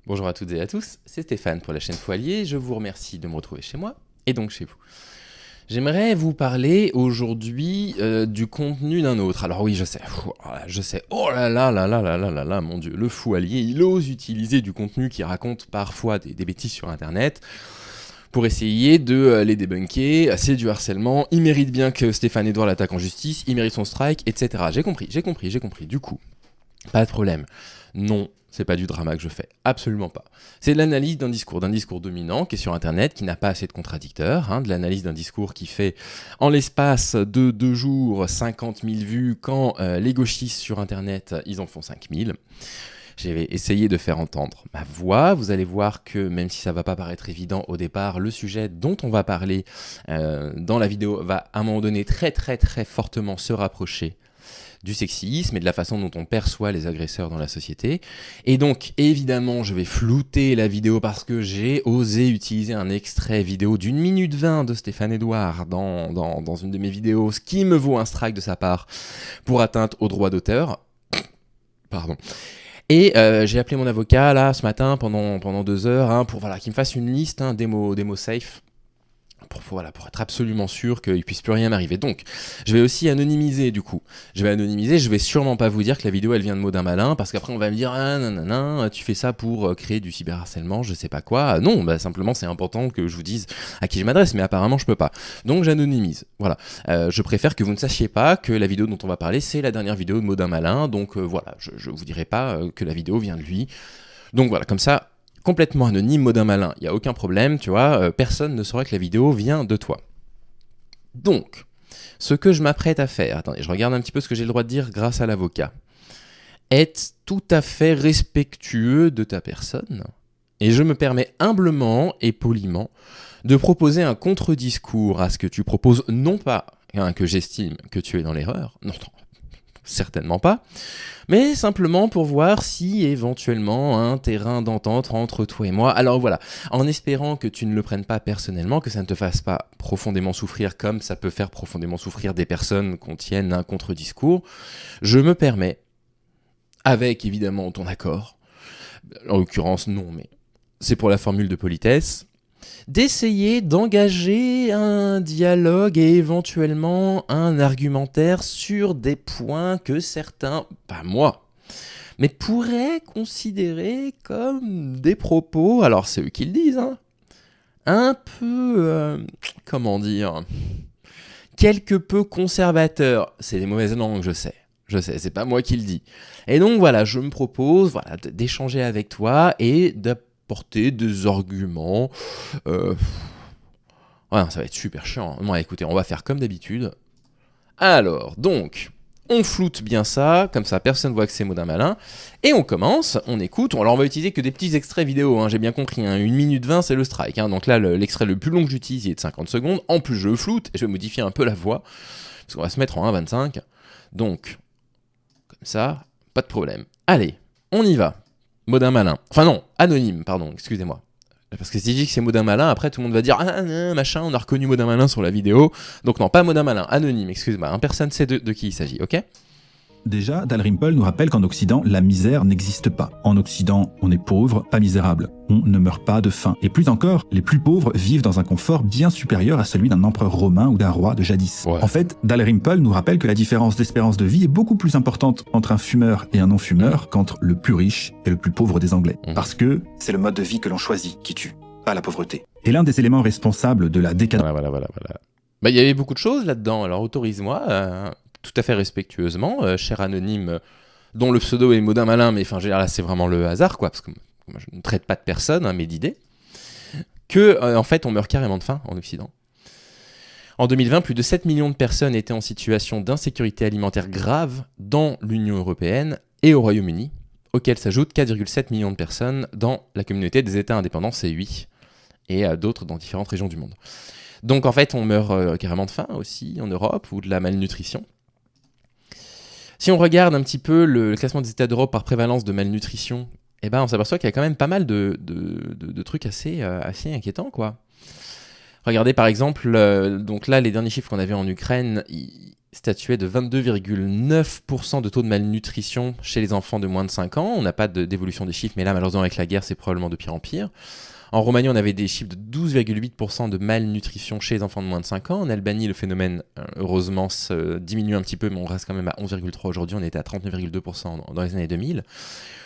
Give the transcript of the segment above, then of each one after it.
Bonjour à toutes et à tous, c'est Stéphane pour la chaîne Foilier, je vous remercie de me retrouver chez moi et donc chez vous. J'aimerais vous parler aujourd'hui du contenu d'un autre. Alors oui, je sais, oh là là là là là là là là, mon Dieu, le Foilier, il ose utiliser du contenu qui raconte parfois des bêtises sur Internet pour essayer de les débunker, c'est du harcèlement, il mérite bien que Stéphane Edouard l'attaque en justice, il mérite son strike, etc. J'ai compris, du coup, pas de problème. Non, c'est pas du drama que je fais, absolument pas. C'est de l'analyse d'un discours dominant qui est sur Internet, qui n'a pas assez de contradicteurs, de l'analyse d'un discours qui fait, en l'espace de 2 jours, 50 000 vues, quand les gauchistes sur Internet, ils en font 5 000. J'ai essayé de faire entendre ma voix. Vous allez voir que même si ça va pas paraître évident au départ, le sujet dont on va parler dans la vidéo va à un moment donné très fortement se rapprocher du sexisme et de la façon dont on perçoit les agresseurs dans la société. Et donc, évidemment, je vais flouter la vidéo parce que j'ai osé utiliser un extrait vidéo d'1 minute 20 de Stéphane Edouard dans une de mes vidéos, ce qui me vaut un strike de sa part pour atteinte au droit d'auteur. Pardon. Et j'ai appelé mon avocat là ce matin pendant 2 heures pour qu'il me fasse une liste des mots safe pour être absolument sûr qu'il puisse plus rien m'arriver. Donc, je vais aussi anonymiser du coup. Je vais sûrement pas vous dire que la vidéo elle vient de Maudin Malin parce qu'après on va me dire nanana, tu fais ça pour créer du cyberharcèlement, je sais pas quoi. Non, simplement c'est important que je vous dise à qui je m'adresse, mais apparemment je peux pas. Donc j'anonymise. Voilà. Je préfère que vous ne sachiez pas que la vidéo dont on va parler c'est la dernière vidéo de Maudin Malin. Donc voilà, je vous dirai pas que la vidéo vient de lui. Donc voilà, comme ça. Complètement anonyme, Maudin Malin, il n'y a aucun problème, tu vois, personne ne saura que la vidéo vient de toi. Donc, ce que je m'apprête à faire, attendez, je regarde un petit peu ce que j'ai le droit de dire grâce à l'avocat, est tout à fait respectueux de ta personne, et je me permets humblement et poliment de proposer un contre-discours à ce que tu proposes, non pas que j'estime que tu es dans l'erreur, non, certainement pas, mais simplement pour voir si éventuellement un terrain d'entente entre toi et moi. Alors voilà, en espérant que tu ne le prennes pas personnellement, que ça ne te fasse pas profondément souffrir comme ça peut faire profondément souffrir des personnes qu'on tienne un contre-discours, je me permets, avec évidemment ton accord, en l'occurrence non, mais c'est pour la formule de politesse, d'essayer d'engager un dialogue et éventuellement un argumentaire sur des points que certains, pas moi, mais pourraient considérer comme des propos, alors c'est eux qui le disent, un peu, comment dire, quelque peu conservateurs. C'est des mauvaises langues, je sais, c'est pas moi qui le dis. Et donc voilà, je me propose d'échanger avec toi et d'apporter des arguments. Ça va être super chiant. Bon, écoutez, on va faire comme d'habitude. Alors, donc, on floute bien ça, comme ça personne voit que c'est Maudin Malin. Et on commence, on écoute. Alors, on va utiliser que des petits extraits vidéo, j'ai bien compris. 1 minute 20, c'est le strike. Donc là, l'extrait le plus long que j'utilise, il est de 50 secondes. En plus, je floute et je vais modifier un peu la voix. Parce qu'on va se mettre en 1,25. Donc, comme ça, pas de problème. Allez, on y va. Maudin Malin. Enfin non, anonyme, pardon, excusez-moi. Parce que si je dis que c'est Maudin Malin, après tout le monde va dire machin, on a reconnu Maudin Malin sur la vidéo. Donc non, pas Maudin Malin, anonyme, excuse-moi. Personne ne sait de qui il s'agit, ok ? Déjà, Dalrymple nous rappelle qu'en Occident, la misère n'existe pas. En Occident, on est pauvre, pas misérable. On ne meurt pas de faim. Et plus encore, les plus pauvres vivent dans un confort bien supérieur à celui d'un empereur romain ou d'un roi de jadis. Ouais. En fait, Dalrymple nous rappelle que la différence d'espérance de vie est beaucoup plus importante entre un fumeur et un non-fumeur qu'entre le plus riche et le plus pauvre des Anglais. Parce que c'est le mode de vie que l'on choisit qui tue, pas la pauvreté. Et l'un des éléments responsables de la décadence... Voilà. Il y avait beaucoup de choses là-dedans, alors autorise-moi... tout à fait respectueusement, cher anonyme, dont le pseudo est Maudin Malin, mais là c'est vraiment le hasard, parce que moi, je ne traite pas de personne, mais d'idées, que en fait on meurt carrément de faim en Occident. En 2020, plus de 7 millions de personnes étaient en situation d'insécurité alimentaire grave dans l'Union européenne et au Royaume-Uni, auxquelles s'ajoutent 4,7 millions de personnes dans la communauté des États indépendants, CEI, et d'autres dans différentes régions du monde. Donc en fait, on meurt carrément de faim aussi en Europe, ou de la malnutrition. Si on regarde un petit peu le classement des États d'Europe par prévalence de malnutrition, on s'aperçoit qu'il y a quand même pas mal de trucs assez inquiétants, quoi. Regardez par exemple, donc là, les derniers chiffres qu'on avait en Ukraine, statuait de 22,9% de taux de malnutrition chez les enfants de moins de 5 ans. On n'a pas d'évolution des chiffres, mais là, malheureusement, avec la guerre, c'est probablement de pire en pire. En Roumanie, on avait des chiffres de 12,8% de malnutrition chez les enfants de moins de 5 ans. En Albanie, le phénomène, heureusement, diminue un petit peu, mais on reste quand même à 11,3% aujourd'hui. On était à 39,2% dans les années 2000.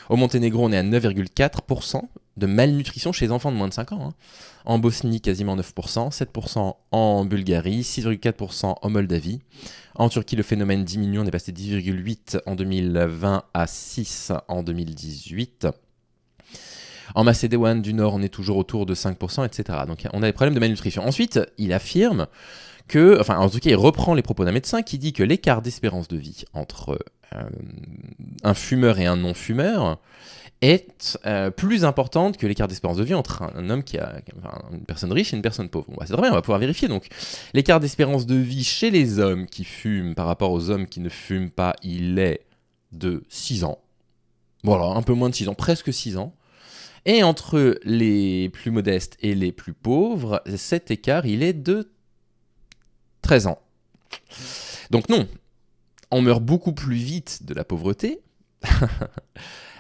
Au Monténégro, on est à 9,4% de malnutrition chez les enfants de moins de 5 ans. En Bosnie, quasiment 9%, 7% en Bulgarie, 6,4% en Moldavie. En Turquie, le phénomène diminue, on est passé de 10,8 en 2020 à 6 en 2018. En Macédoine du Nord, on est toujours autour de 5%, etc. Donc on a des problèmes de malnutrition. Ensuite, il affirme que, enfin en tout cas, il reprend les propos d'un médecin qui dit que l'écart d'espérance de vie entre un fumeur et un non-fumeur est plus importante que l'écart d'espérance de vie entre un homme une personne riche et une personne pauvre. Bon, bah, c'est très bien, on va pouvoir vérifier. Donc, l'écart d'espérance de vie chez les hommes qui fument par rapport aux hommes qui ne fument pas, il est de 6 ans. Voilà, un peu moins de 6 ans, presque 6 ans. Et entre les plus modestes et les plus pauvres, cet écart, il est de 13 ans. Donc non, on meurt beaucoup plus vite de la pauvreté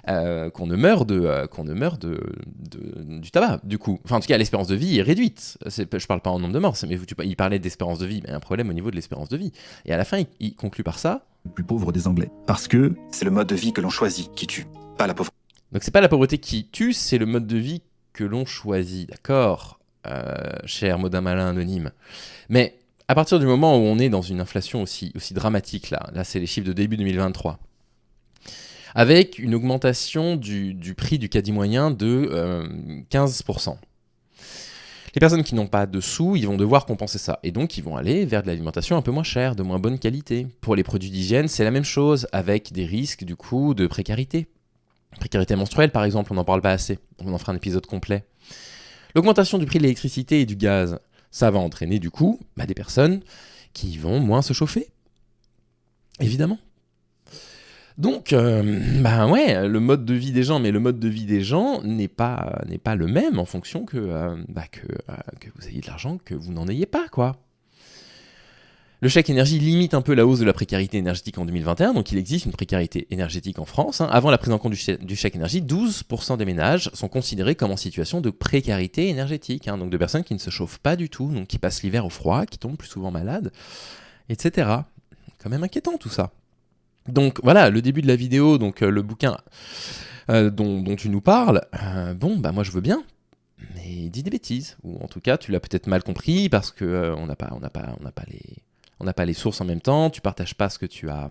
qu'on ne meurt du tabac, du coup. Enfin, en tout cas, l'espérance de vie est réduite. Je parle pas en nombre de morts, mais il parlait d'espérance de vie, mais il y a un problème au niveau de l'espérance de vie. Et à la fin, il conclut par ça. Le plus pauvre des Anglais. Parce que c'est le mode de vie que l'on choisit qui tue, pas la pauvreté. Donc c'est pas la pauvreté qui tue, c'est le mode de vie que l'on choisit, d'accord, cher Modin Malin anonyme. Mais à partir du moment où on est dans une inflation aussi dramatique, là c'est les chiffres de début 2023, avec une augmentation du prix du caddie moyen de 15%. Les personnes qui n'ont pas de sous, ils vont devoir compenser ça. Et donc, ils vont aller vers de l'alimentation un peu moins chère, de moins bonne qualité. Pour les produits d'hygiène, c'est la même chose, avec des risques, du coup, de précarité. Précarité menstruelle, par exemple, on n'en parle pas assez. On en fera un épisode complet. L'augmentation du prix de l'électricité et du gaz, ça va entraîner, du coup, des personnes qui vont moins se chauffer. Évidemment. Donc, le mode de vie des gens, mais le mode de vie des gens n'est pas le même en fonction que vous ayez de l'argent, que vous n'en ayez pas, quoi. Le chèque énergie limite un peu la hausse de la précarité énergétique en 2021, donc il existe une précarité énergétique en France. Avant la prise en compte du chèque énergie, 12% des ménages sont considérés comme en situation de précarité énergétique, donc de personnes qui ne se chauffent pas du tout, donc qui passent l'hiver au froid, qui tombent plus souvent malades, etc. Quand même inquiétant tout ça. Donc voilà, le début de la vidéo, donc le bouquin dont tu nous parles, moi je veux bien, mais dis des bêtises, ou en tout cas tu l'as peut-être mal compris parce que on n'a pas les sources en même temps, tu ne partages pas ce que tu as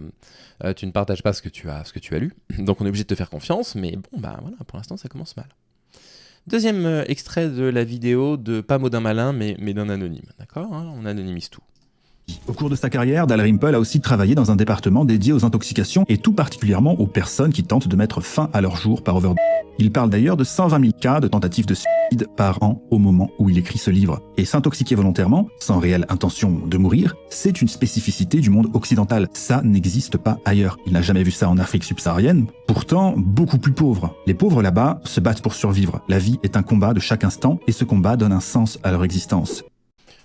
lu, donc on est obligé de te faire confiance, mais pour l'instant ça commence mal. Deuxième extrait de la vidéo de pas Modin Malin, mais d'un anonyme, d'accord, on anonymise tout. Au cours de sa carrière, Dalrymple a aussi travaillé dans un département dédié aux intoxications et tout particulièrement aux personnes qui tentent de mettre fin à leur jour par overdose. Il parle d'ailleurs de 120 000 cas de tentatives de suicide par an au moment où il écrit ce livre. Et s'intoxiquer volontairement, sans réelle intention de mourir, c'est une spécificité du monde occidental. Ça n'existe pas ailleurs. Il n'a jamais vu ça en Afrique subsaharienne, pourtant beaucoup plus pauvre. Les pauvres là-bas se battent pour survivre. La vie est un combat de chaque instant et ce combat donne un sens à leur existence.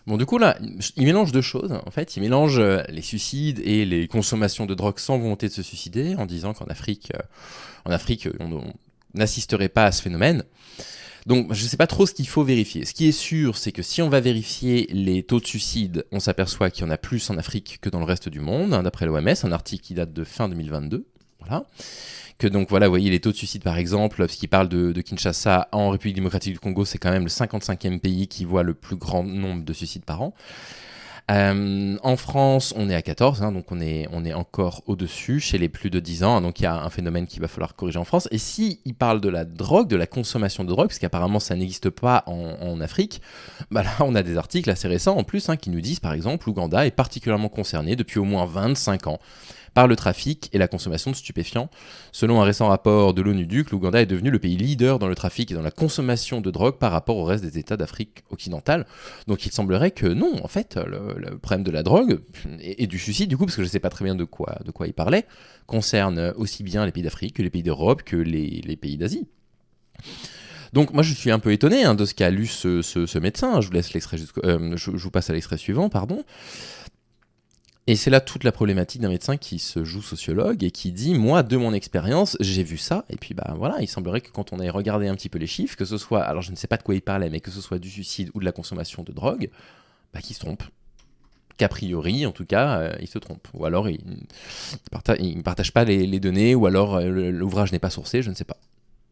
Bon, du coup, là, il mélange deux choses. En fait, il mélange les suicides et les consommations de drogue sans volonté de se suicider, en disant qu'en Afrique, on n'assisterait pas à ce phénomène. Donc, je ne sais pas trop ce qu'il faut vérifier. Ce qui est sûr, c'est que si on va vérifier les taux de suicide, on s'aperçoit qu'il y en a plus en Afrique que dans le reste du monde, d'après l'OMS, un article qui date de fin 2022. Voilà. Que donc voilà, vous voyez les taux de suicide par exemple, parce qu'il parle de Kinshasa en République démocratique du Congo, c'est quand même le 55e pays qui voit le plus grand nombre de suicides par an. En France, on est à 14, donc on est encore au-dessus chez les plus de 10 ans, donc il y a un phénomène qu'il va falloir corriger en France. Et si il parle de la drogue, de la consommation de drogue, parce qu'apparemment ça n'existe pas en Afrique, là on a des articles assez récents en plus qui nous disent par exemple l'Ouganda est particulièrement concerné depuis au moins 25 ans par le trafic et la consommation de stupéfiants. Selon un récent rapport de l'ONU-DUC, l'Ouganda est devenu le pays leader dans le trafic et dans la consommation de drogue par rapport au reste des États d'Afrique occidentale. Donc il semblerait que non, en fait, le problème de la drogue et du suicide, du coup, parce que je ne sais pas très bien de quoi il parlait, concerne aussi bien les pays d'Afrique que les pays d'Europe que les pays d'Asie. Donc moi je suis un peu étonné de ce qu'a lu ce médecin. Je vous laisse l'extrait je vous passe à l'extrait suivant, pardon. Et c'est là toute la problématique d'un médecin qui se joue sociologue et qui dit, moi, de mon expérience, j'ai vu ça, et puis voilà, il semblerait que quand on ait regardé un petit peu les chiffres, que ce soit, alors je ne sais pas de quoi il parlait, mais que ce soit du suicide ou de la consommation de drogue, qu'il se trompe. Qu'a priori, en tout cas, il se trompe. Ou alors, il ne partage pas les données, ou alors l'ouvrage n'est pas sourcé, je ne sais pas.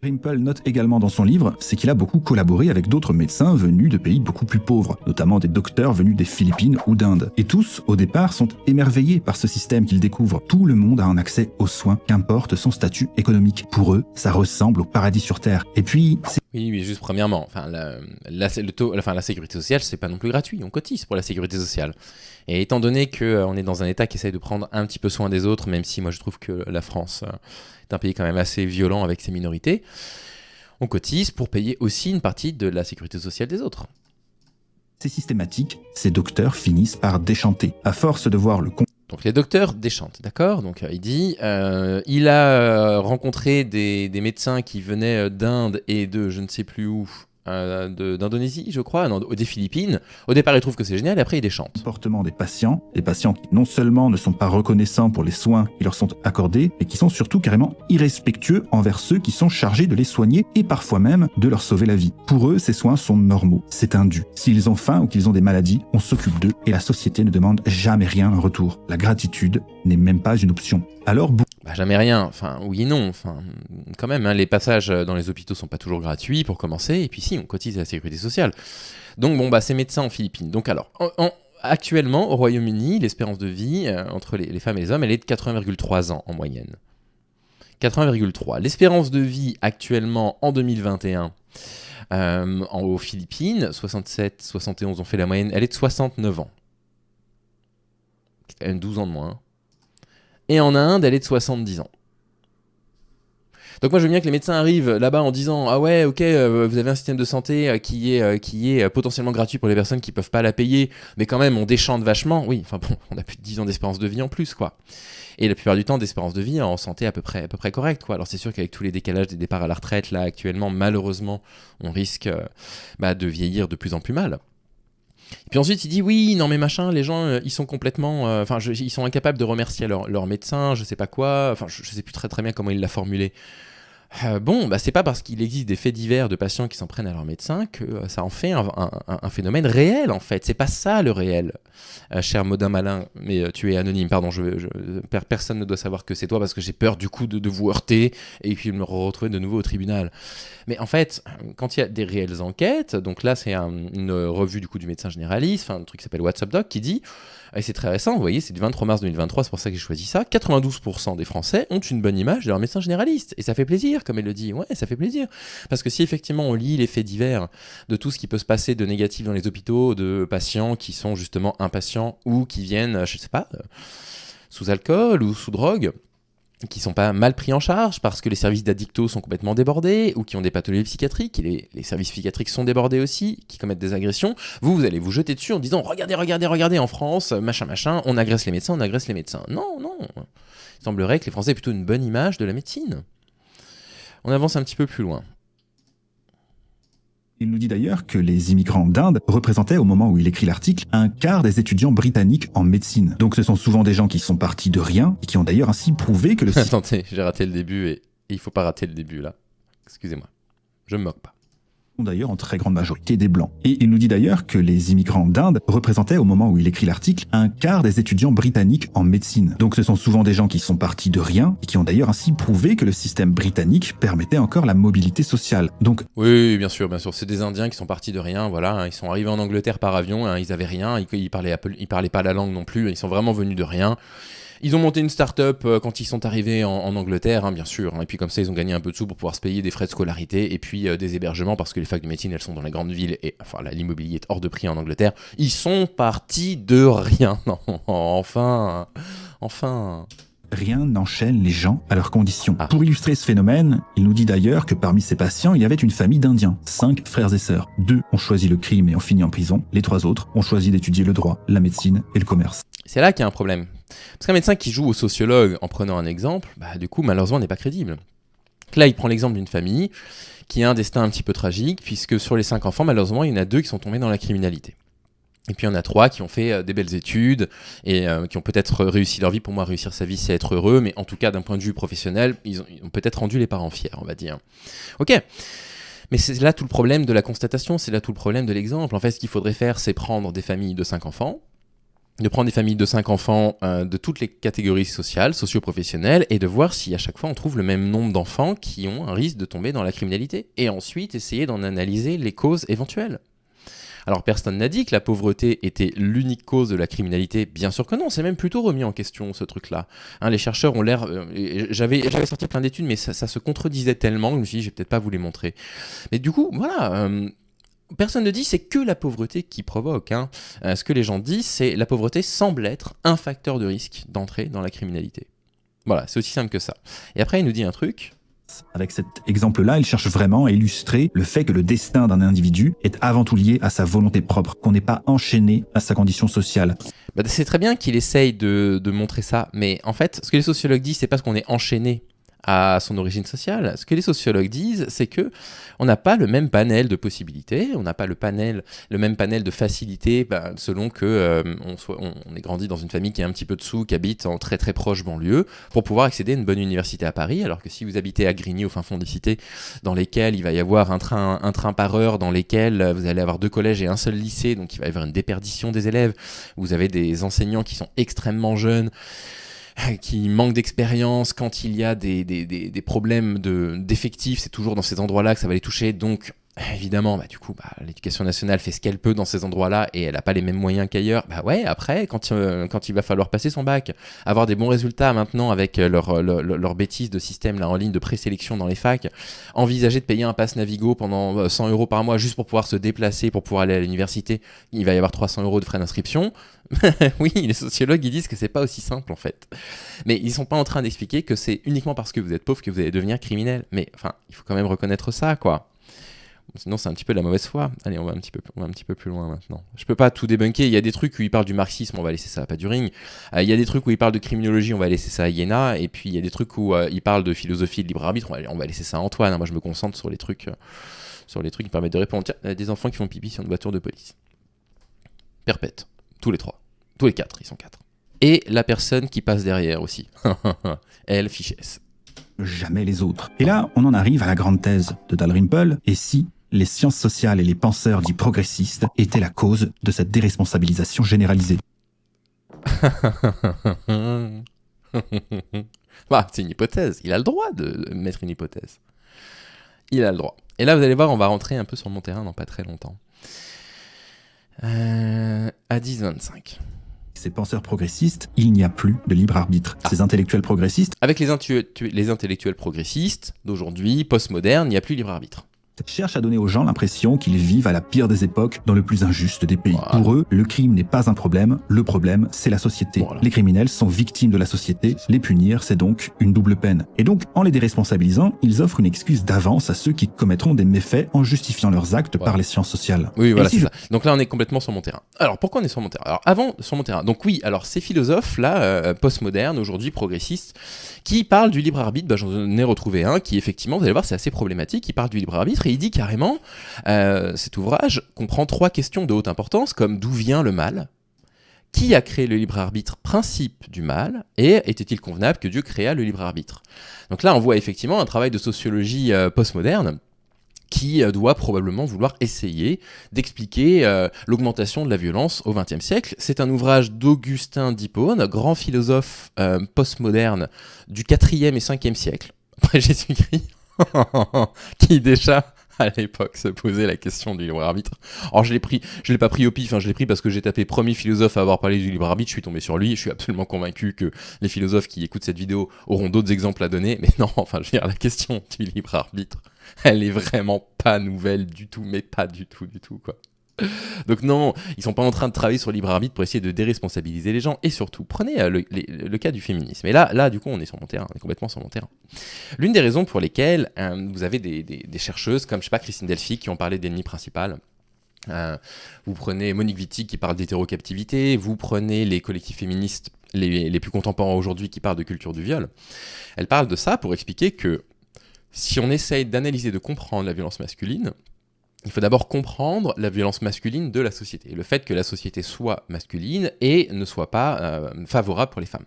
Rimple note également dans son livre, c'est qu'il a beaucoup collaboré avec d'autres médecins venus de pays beaucoup plus pauvres, notamment des docteurs venus des Philippines ou d'Inde. Et tous, au départ, sont émerveillés par ce système qu'ils découvrent. Tout le monde a un accès aux soins, qu'importe son statut économique. Pour eux, ça ressemble au paradis sur Terre. Et puis, oui, mais juste premièrement, la sécurité sociale, c'est pas non plus gratuit, on cotise pour la sécurité sociale. Et étant donné qu'on est dans un État qui essaye de prendre un petit peu soin des autres, même si moi je trouve que la France est un pays quand même assez violent avec ses minorités, on cotise pour payer aussi une partie de la sécurité sociale des autres. C'est systématique, ces docteurs finissent par déchanter. À force de voir le donc les docteurs déchantent, d'accord ? Donc il dit, il a rencontré des médecins qui venaient d'Inde et de je ne sais plus où, d'Indonésie, je crois, des Philippines. Au départ, il trouve que c'est génial, et après, il déchante. Comportement des patients qui non seulement ne sont pas reconnaissants pour les soins qui leur sont accordés, mais qui sont surtout carrément irrespectueux envers ceux qui sont chargés de les soigner et parfois même de leur sauver la vie. Pour eux, ces soins sont normaux, c'est un dû. S'ils ont faim ou qu'ils ont des maladies, on s'occupe d'eux et la société ne demande jamais rien en retour. La gratitude n'est même pas une option. Alors, jamais rien, oui et non, quand même, les passages dans les hôpitaux sont pas toujours gratuits pour commencer, et puis si, on cotise à la sécurité sociale. Donc ces médecins en Philippines. Donc alors, actuellement, au Royaume-Uni, l'espérance de vie entre les femmes et les hommes, elle est de 80,3 ans en moyenne. 80,3. L'espérance de vie actuellement en 2021 aux Philippines, 67, 71 ont fait la moyenne, elle est de 69 ans. C'est quand même 12 ans de moins. Et en Inde, elle est de 70 ans. Donc moi, je veux bien que les médecins arrivent là-bas en disant « Ah ouais, ok, vous avez un système de santé qui est potentiellement gratuit pour les personnes qui peuvent pas la payer, mais quand même, on déchante vachement. » Oui, on a plus de 10 ans d'espérance de vie en plus, quoi. Et la plupart du temps, d'espérance de vie en santé à peu près correcte, quoi. Alors c'est sûr qu'avec tous les décalages des départs à la retraite, là, actuellement, malheureusement, on risque de vieillir de plus en plus mal. Et puis ensuite, il dit oui, non mais machin, les gens, ils sont complètement, ils sont incapables de remercier leur médecin, je sais pas quoi, je sais plus très bien comment il l'a formulé. C'est pas parce qu'il existe des faits divers de patients qui s'en prennent à leur médecin que ça en fait un phénomène réel, en fait. C'est pas ça le réel, cher Maudin Malin, mais tu es anonyme, pardon, personne ne doit savoir que c'est toi parce que j'ai peur du coup de vous heurter et puis de me retrouver de nouveau au tribunal. Mais en fait, quand il y a des réelles enquêtes, donc là c'est une revue du coup du médecin généraliste, un truc qui s'appelle WhatsApp Doc, qui dit, et c'est très récent, vous voyez, c'est du 23 mars 2023, c'est pour ça que j'ai choisi ça, 92% des Français ont une bonne image de leur médecin généraliste. Et ça fait plaisir, comme elle le dit. Ouais, ça fait plaisir. Parce que si effectivement on lit les faits divers de tout ce qui peut se passer de négatif dans les hôpitaux, de patients qui sont justement impatients ou qui viennent, je sais pas, sous alcool ou sous drogue, qui sont pas mal pris en charge parce que les services d'addictos sont complètement débordés ou qui ont des pathologies psychiatriques, et les services psychiatriques sont débordés aussi, qui commettent des agressions, vous allez vous jeter dessus en disant regardez en France, machin, on agresse les médecins. Non. Il semblerait que les Français aient plutôt une bonne image de la médecine. On avance un petit peu plus loin. Il nous dit d'ailleurs que les immigrants d'Inde représentaient, au moment où il écrit l'article, un quart des étudiants britanniques en médecine. Donc ce sont souvent des gens qui sont partis de rien, et qui ont d'ailleurs ainsi prouvé que le système... Attendez, j'ai raté le début, et il faut pas rater le début, là. Excusez-moi, je me moque pas. D'ailleurs en très grande majorité des Blancs. Et il nous dit d'ailleurs que les immigrants d'Inde représentaient, au moment où il écrit l'article, un quart des étudiants britanniques en médecine. Donc ce sont souvent des gens qui sont partis de rien, et qui ont d'ailleurs ainsi prouvé que le système britannique permettait encore la mobilité sociale. Donc... Oui, bien sûr, c'est des Indiens qui sont partis de rien, voilà, ils sont arrivés en Angleterre par avion, ils avaient rien, ils parlaient pas la langue non plus, ils sont vraiment venus de rien. Ils ont monté une start-up quand ils sont arrivés en Angleterre, bien sûr. Et puis comme ça, ils ont gagné un peu de sous pour pouvoir se payer des frais de scolarité et puis des hébergements parce que les facs de médecine, elles sont dans les grandes villes et l'immobilier est hors de prix en Angleterre. Ils sont partis de rien. Non, enfin. Rien n'enchaîne les gens à leurs conditions. Pour illustrer ce phénomène, il nous dit d'ailleurs que parmi ses patients, il y avait une famille d'Indiens, 5 frères et sœurs. 2 ont choisi le crime et ont fini en prison. Les 3 autres ont choisi d'étudier le droit, la médecine et le commerce. C'est là qu'il y a un problème. Parce qu'un médecin qui joue au sociologue en prenant un exemple, du coup, malheureusement, n'est pas crédible. Là, il prend l'exemple d'une famille qui a un destin un petit peu tragique, puisque sur les 5 enfants, malheureusement, il y en a 2 qui sont tombés dans la criminalité. Et puis il y en a 3 qui ont fait des belles études et qui ont peut-être réussi leur vie. Pour moi, réussir sa vie, c'est être heureux, mais en tout cas, d'un point de vue professionnel, ils ont peut-être rendu les parents fiers, on va dire. Ok, mais c'est là tout le problème de la constatation, c'est là tout le problème de l'exemple. En fait, ce qu'il faudrait faire, c'est prendre des familles de 5 enfants, de prendre des familles de 5 enfants de toutes les catégories sociales, socio-professionnelles, et de voir si à chaque fois on trouve le même nombre d'enfants qui ont un risque de tomber dans la criminalité. Et ensuite, essayer d'en analyser les causes éventuelles. Alors personne n'a dit que la pauvreté était l'unique cause de la criminalité, bien sûr que non, c'est même plutôt remis en question ce truc-là. Les chercheurs ont l'air... J'avais sorti plein d'études, mais ça se contredisait tellement que je me suis dit, je vais peut-être pas vous les montrer. Mais du coup, voilà... Personne ne dit c'est que la pauvreté qui provoque. Ce que les gens disent, c'est la pauvreté semble être un facteur de risque d'entrer dans la criminalité. Voilà, c'est aussi simple que ça. Et après, il nous dit un truc... Avec cet exemple-là, il cherche vraiment à illustrer le fait que le destin d'un individu est avant tout lié à sa volonté propre, qu'on n'est pas enchaîné à sa condition sociale. C'est très bien qu'il essaye de montrer ça, mais en fait, ce que les sociologues disent, c'est pas qu'on est enchaîné à son origine sociale. Ce que les sociologues disent, c'est que on n'a pas le même panel de possibilités, on n'a pas le même panel de facilités, selon que on est grandi dans une famille qui est un petit peu dessous, qui habite en très très proche banlieue, pour pouvoir accéder à une bonne université à Paris, alors que si vous habitez à Grigny, au fin fond des cités, dans lesquelles il va y avoir un train par heure, dans lesquels vous allez avoir 2 collèges et un seul lycée, donc il va y avoir une déperdition des élèves, vous avez des enseignants qui sont extrêmement jeunes, qui manquent d'expérience, quand il y a des problèmes d'effectifs, c'est toujours dans ces endroits-là que ça va les toucher, donc évidemment, l'éducation nationale fait ce qu'elle peut dans ces endroits-là et elle n'a pas les mêmes moyens qu'ailleurs. Après, quand il va falloir passer son bac, avoir des bons résultats maintenant avec leur bêtise de système là en ligne de présélection dans les facs, envisager de payer un pass Navigo pendant 100 € par mois juste pour pouvoir se déplacer, pour pouvoir aller à l'université, il va y avoir 300 € de frais d'inscription. Oui, les sociologues ils disent que c'est pas aussi simple en fait. Mais ils sont pas en train d'expliquer que c'est uniquement parce que vous êtes pauvre que vous allez devenir criminel. Mais enfin, il faut quand même reconnaître ça, quoi. Sinon, c'est un petit peu de la mauvaise foi. Allez, on va un petit peu plus loin maintenant. Je peux pas tout débunker. Il y a des trucs où il parle du marxisme, on va laisser ça à Paduring. Il y a des trucs où il parle de criminologie, on va laisser ça à Iéna. Et puis, il y a des trucs où il parle de philosophie et de libre arbitre, on va laisser ça à Antoine. Moi, je me concentre sur les trucs qui permettent de répondre. Tiens, il y a des enfants qui font pipi sur une voiture de police. Perpète. Tous les 3. Tous les 4, ils sont 4. Et la personne qui passe derrière aussi. Elle, fiche S. Jamais les autres. Et là, on en arrive à la grande thèse de Dalrymple. Et si les sciences sociales et les penseurs dits progressistes étaient la cause de cette déresponsabilisation généralisée? C'est une hypothèse. Il a le droit de mettre une hypothèse. Il a le droit. Et là, vous allez voir, on va rentrer un peu sur mon terrain dans pas très longtemps. À 10-25. Ces penseurs progressistes, il n'y a plus de libre arbitre. Ces intellectuels progressistes... Avec les intellectuels progressistes d'aujourd'hui, postmodernes, il n'y a plus libre arbitre. Cherchent à donner aux gens l'impression qu'ils vivent à la pire des époques dans le plus injuste des pays. Voilà. Pour eux, le crime n'est pas un problème, le problème, c'est la société. Voilà. Les criminels sont victimes de la société, les punir, c'est donc une double peine. Et donc, en les déresponsabilisant, ils offrent une excuse d'avance à ceux qui commettront des méfaits en justifiant leurs actes par les sciences sociales. Oui, voilà, c'est ça. Donc là, on est complètement sur mon terrain. Alors, pourquoi on est sur mon terrain? Alors, avant, sur mon terrain. Donc oui, alors ces philosophes-là, postmodernes, aujourd'hui progressistes, qui parlent du libre arbitre, j'en ai retrouvé un qui, effectivement, vous allez voir, c'est assez problématique, il parle du libre arbitre et il dit carrément, cet ouvrage comprend 3 questions de haute importance, comme d'où vient le mal, qui a créé le libre arbitre, principe du mal, et était-il convenable que Dieu créa le libre arbitre? Donc là, on voit effectivement un travail de sociologie postmoderne qui doit probablement vouloir essayer d'expliquer l'augmentation de la violence au XXe siècle. C'est un ouvrage d'Augustin d'Hippone, grand philosophe postmoderne du IVe et Ve siècle, après Jésus-Christ, qui déjà à l'époque se posait la question du libre arbitre. Alors je l'ai pas pris au pif, je l'ai pris parce que j'ai tapé premier philosophe à avoir parlé du libre arbitre, je suis tombé sur lui, je suis absolument convaincu que les philosophes qui écoutent cette vidéo auront d'autres exemples à donner, mais non, je veux dire, la question du libre arbitre, elle est vraiment pas nouvelle du tout, mais pas du tout, quoi. Donc non, ils sont pas en train de travailler sur le libre arbitre pour essayer de déresponsabiliser les gens. Et surtout, prenez le cas du féminisme. Et là, du coup, on est sur mon terrain, on est complètement sur mon terrain. L'une des raisons pour lesquelles vous avez des chercheuses comme, Christine Delphi, qui ont parlé d'ennemi principal. Vous prenez Monique Wittig qui parle d'hétérocaptivité, vous prenez les collectifs féministes les plus contemporains aujourd'hui qui parlent de culture du viol. Elles parlent de ça pour expliquer que si on essaye d'analyser, de comprendre la violence masculine, il faut d'abord comprendre la violence masculine de la société, le fait que la société soit masculine et ne soit pas favorable pour les femmes.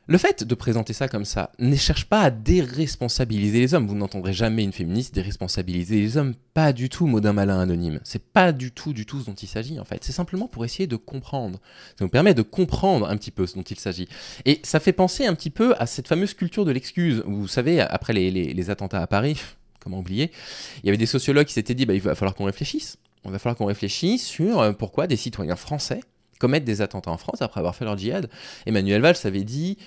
Le fait de présenter ça comme ça ne cherche pas à déresponsabiliser les hommes. Vous n'entendrez jamais une féministe déresponsabiliser les hommes. Pas du tout, mot d'un malin anonyme. C'est pas du tout ce dont il s'agit en fait. C'est simplement pour essayer de comprendre. Ça nous permet de comprendre un petit peu ce dont il s'agit. Et ça fait penser un petit peu à cette fameuse culture de l'excuse. Vous savez, après les attentats à Paris, comment oublier, il y avait des sociologues qui s'étaient dit il va falloir qu'on réfléchisse. Il va falloir qu'on réfléchisse sur pourquoi des citoyens français commettent des attentats en France après avoir fait leur djihad. Emmanuel Valls avait dit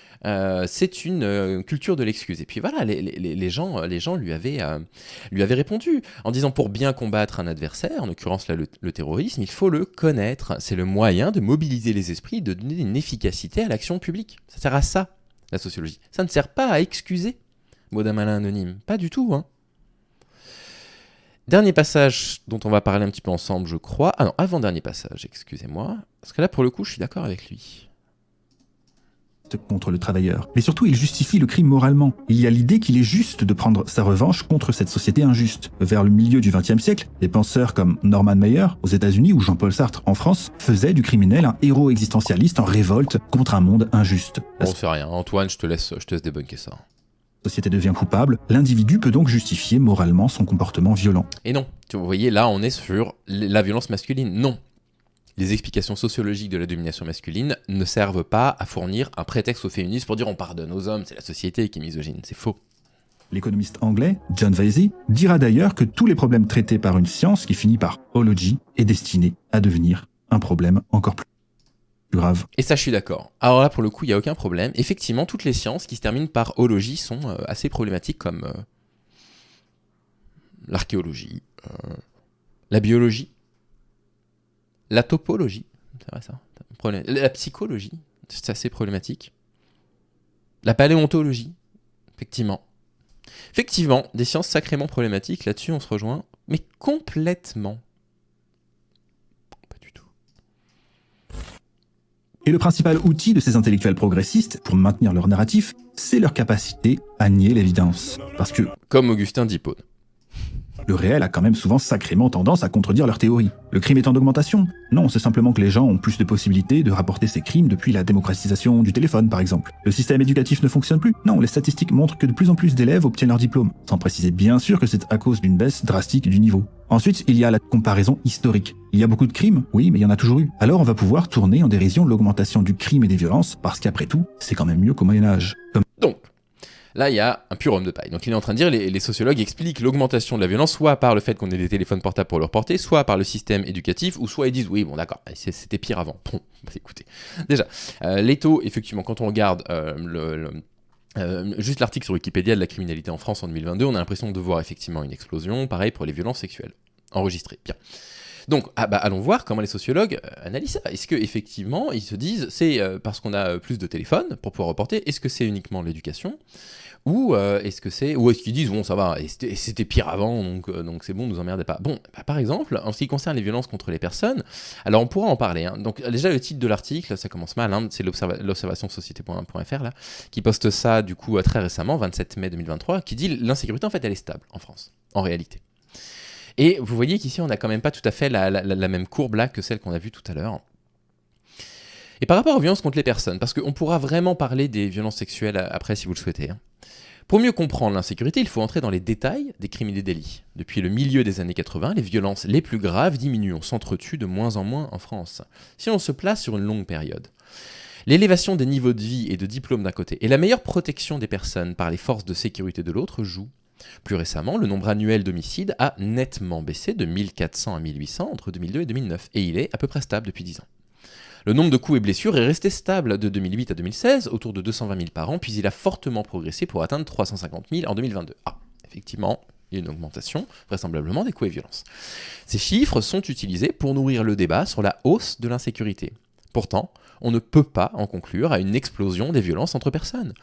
c'est une culture de l'excuse. Et puis voilà, les gens lui avaient répondu en disant pour bien combattre un adversaire, en l'occurrence là, le terrorisme, il faut le connaître. C'est le moyen de mobiliser les esprits, de donner une efficacité à l'action publique. Ça sert à ça, la sociologie. Ça ne sert pas à excuser, mot d'un malin anonyme. Pas du tout, hein. Dernier passage dont on va parler un petit peu ensemble, je crois. Ah non, avant-dernier passage, excusez-moi. Parce que là, pour le coup, je suis d'accord avec lui. Contre le travailleur. Mais surtout, il justifie le crime moralement. Il y a l'idée qu'il est juste de prendre sa revanche contre cette société injuste. Vers le milieu du XXe siècle, des penseurs comme Norman Mailer aux États-Unis ou Jean-Paul Sartre en France faisaient du criminel un héros existentialiste en révolte contre un monde injuste. Bon, c'est rien. Antoine, je te laisse débunker ça. La société devient coupable, l'individu peut donc justifier moralement son comportement violent. Et non, vous voyez, là on est sur la violence masculine. Non, les explications sociologiques de la domination masculine ne servent pas à fournir un prétexte aux féministes pour dire on pardonne aux hommes, c'est la société qui est misogyne, c'est faux. L'économiste anglais, John Vasey, dira d'ailleurs que tous les problèmes traités par une science qui finit par ology est destinée à devenir un problème encore plus grave. Et ça, je suis d'accord. Alors là, pour le coup, il n'y a aucun problème. Effectivement, toutes les sciences qui se terminent par ologie sont assez problématiques, comme l'archéologie, la biologie, la topologie, c'est vrai ça, la psychologie, c'est assez problématique, la paléontologie, effectivement. Effectivement, des sciences sacrément problématiques, là-dessus on se rejoint, mais complètement. Et le principal outil de ces intellectuels progressistes pour maintenir leur narratif, c'est leur capacité à nier l'évidence. Parce que, comme Augustin d'Hippone, le réel a quand même souvent sacrément tendance à contredire leur théorie. Le crime est en augmentation? Non, c'est simplement que les gens ont plus de possibilités de rapporter ces crimes depuis la démocratisation du téléphone, par exemple. Le système éducatif ne fonctionne plus? Non, les statistiques montrent que de plus en plus d'élèves obtiennent leur diplôme. Sans préciser bien sûr que c'est à cause d'une baisse drastique du niveau. Ensuite, il y a la comparaison historique. Il y a beaucoup de crimes? Oui, mais il y en a toujours eu. Alors on va pouvoir tourner en dérision l'augmentation du crime et des violences, parce qu'après tout, c'est quand même mieux qu'au Moyen-Âge. Donc, là, il y a un pur homme de paille. Donc, il est en train de dire, les sociologues expliquent l'augmentation de la violence soit par le fait qu'on ait des téléphones portables pour le reporter, soit par le système éducatif, ou soit ils disent, oui, bon, d'accord, c'était pire avant. Bon, écoutez. Déjà, les taux, effectivement, quand on regarde juste l'article sur Wikipédia de la criminalité en France en 2022, on a l'impression de voir effectivement une explosion. Pareil pour les violences sexuelles enregistrées. Bien. Donc, allons voir comment les sociologues analysent ça. Est-ce qu'effectivement, ils se disent, c'est parce qu'on a plus de téléphones pour pouvoir reporter, est-ce que c'est uniquement l'éducation? Ou est-ce qu'ils disent, bon, ça va, et c'était pire avant, donc c'est bon, ne nous emmerdez pas. Bon, par exemple, en ce qui concerne les violences contre les personnes, alors on pourra en parler. Hein. Donc, déjà, le titre de l'article, ça commence mal, hein, c'est l'observation société.fr, là, qui poste ça, du coup, très récemment, 27 mai 2023, qui dit l'insécurité, en fait, elle est stable en France, en réalité. Et vous voyez qu'ici, on n'a quand même pas tout à fait la même courbe là que celle qu'on a vue tout à l'heure. Et par rapport aux violences contre les personnes, parce qu'on pourra vraiment parler des violences sexuelles après si vous le souhaitez. Hein. Pour mieux comprendre l'insécurité, il faut entrer dans les détails des crimes et des délits. Depuis le milieu des années 80, les violences les plus graves diminuent, on s'entretue de moins en moins en France. Si on se place sur une longue période, l'élévation des niveaux de vie et de diplôme d'un côté et la meilleure protection des personnes par les forces de sécurité de l'autre jouent. Plus récemment, le nombre annuel d'homicides a nettement baissé de 1400 à 1800 entre 2002 et 2009, et il est à peu près stable depuis 10 ans. Le nombre de coups et blessures est resté stable de 2008 à 2016, autour de 220 000 par an, puis il a fortement progressé pour atteindre 350 000 en 2022. Ah, effectivement, il y a une augmentation, vraisemblablement, des coups et violences. Ces chiffres sont utilisés pour nourrir le débat sur la hausse de l'insécurité. Pourtant, on ne peut pas en conclure à une explosion des violences entre personnes.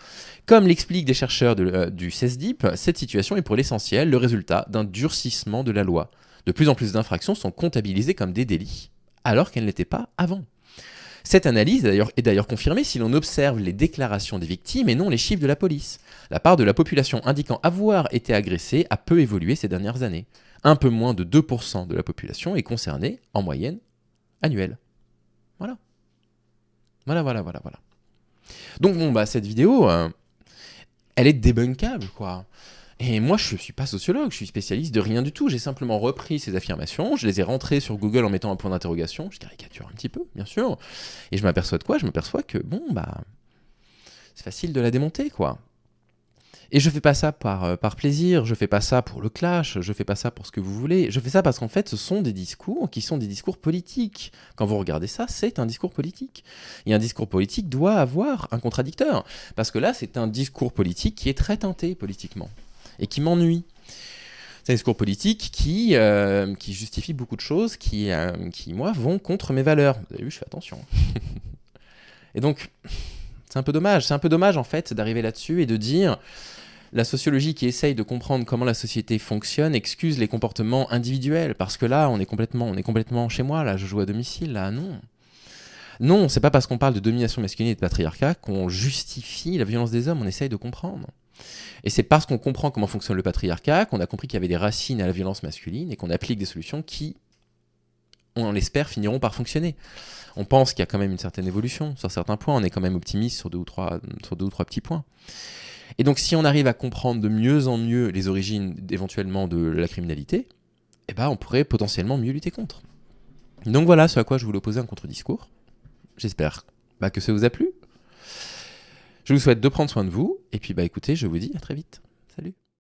Comme l'expliquent des chercheurs du CESDIP, cette situation est pour l'essentiel le résultat d'un durcissement de la loi. De plus en plus d'infractions sont comptabilisées comme des délits, alors qu'elles n'étaient pas avant. Cette analyse est d'ailleurs confirmée si l'on observe les déclarations des victimes et non les chiffres de la police. La part de la population indiquant avoir été agressée a peu évolué ces dernières années. un peu moins de 2% de la population est concernée en moyenne annuelle. Voilà. Voilà. Donc bon, cette vidéo, elle est débunkable, quoi. Et moi, je ne suis pas sociologue, je suis spécialiste de rien du tout. J'ai simplement repris ces affirmations, je les ai rentrées sur Google en mettant un point d'interrogation. Je caricature un petit peu, bien sûr. Et je m'aperçois de quoi ? Je m'aperçois que, c'est facile de la démonter, quoi. Et je fais pas ça par plaisir, je fais pas ça pour le clash, je fais pas ça pour ce que vous voulez. Je fais ça parce qu'en fait, ce sont des discours qui sont des discours politiques. Quand vous regardez ça, c'est un discours politique. Et un discours politique doit avoir un contradicteur. Parce que là, c'est un discours politique qui est très teinté politiquement. Et qui m'ennuie. C'est un discours politique qui justifie beaucoup de choses qui, moi, vont contre mes valeurs. Vous avez vu, je fais attention. Et donc, c'est un peu dommage. C'est un peu dommage, en fait, d'arriver là-dessus et de dire la sociologie qui essaye de comprendre comment la société fonctionne excuse les comportements individuels. Parce que là, on est complètement chez moi. Là, je joue à domicile. Là, non. Non, c'est pas parce qu'on parle de domination masculine et de patriarcat qu'on justifie la violence des hommes. On essaye de comprendre. Et c'est parce qu'on comprend comment fonctionne le patriarcat qu'on a compris qu'il y avait des racines à la violence masculine et qu'on applique des solutions qui, on l'espère, finiront par fonctionner. On pense qu'il y a quand même une certaine évolution sur certains points, on est quand même optimiste sur deux ou trois petits points. Et donc si on arrive à comprendre de mieux en mieux les origines éventuellement de la criminalité, on pourrait potentiellement mieux lutter contre. Donc voilà ce à quoi je voulais opposer un contre-discours. J'espère que ça vous a plu. Je vous souhaite de prendre soin de vous, et puis écoutez, je vous dis à très vite. Salut.